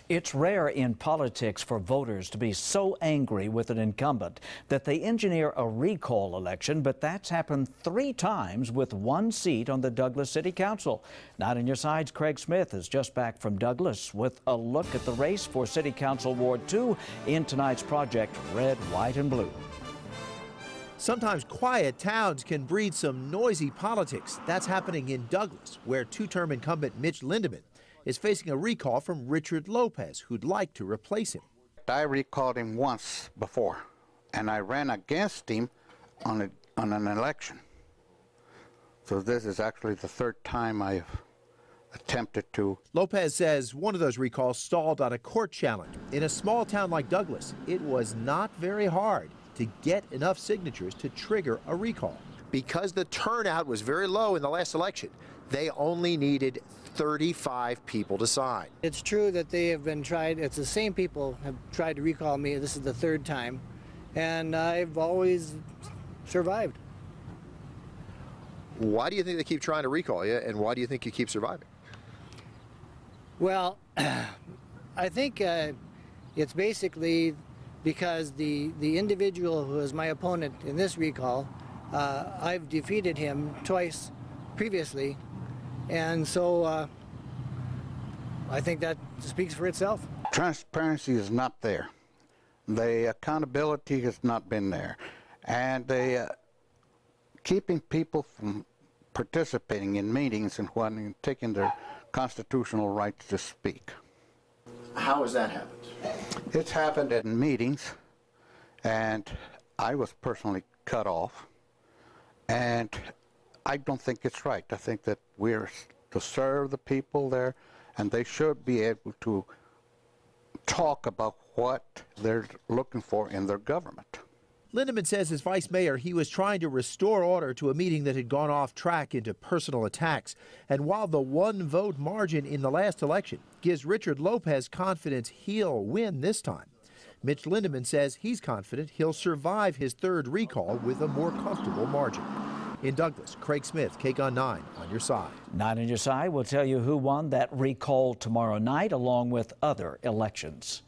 It's rare in politics for voters to be so angry with an incumbent that they engineer a recall election, but that's happened 3 times with 1 seat on the Douglas City Council. Not in Your Side's Craig Smith is just back from Douglas with a look at the race for City Council Ward 2 in tonight's project Red, White and Blue. Sometimes quiet towns can breed some noisy politics. That's happening in Douglas, where 2-term incumbent Mitch Lindeman is facing a recall from Richard Lopez, who'd like to replace him. I recalled him once before, and I ran against him on an election. So this is actually the 3rd time I've attempted to. Lopez says one of those recalls stalled on a court challenge. In a small town like Douglas, it was not very hard to get enough signatures to trigger a recall. Because the turnout was very low in the last election, they only needed 35 people to sign. It's true that they have been tried, it's the same people have tried to recall me. This is the 3rd time, and I've always survived. Why do you think they keep trying to recall you, and why do you think you keep surviving? Well, I think it's basically because the individual who is my opponent in this recall, I've defeated him twice previously, and so I think that speaks for itself. Transparency is not there. The accountability has not been there. And keeping people from participating in meetings and whatnot and taking their constitutional rights to speak. How has that happened? It's happened at meetings, and I was personally cut off. And I don't think it's right. I think that we're to serve the people there, and they should be able to talk about what they're looking for in their government. Lindeman says as vice mayor, he was trying to restore order to a meeting that had gone off track into personal attacks. And while the 1-vote margin in the last election gives Richard Lopez confidence he'll win this time, Mitch Lindeman says he's confident he'll survive his 3rd recall with a more comfortable margin. In Douglas, Craig Smith, KGUN-9 on Your Side. 9 on Your Side will tell you who won that recall tomorrow night, along with other elections.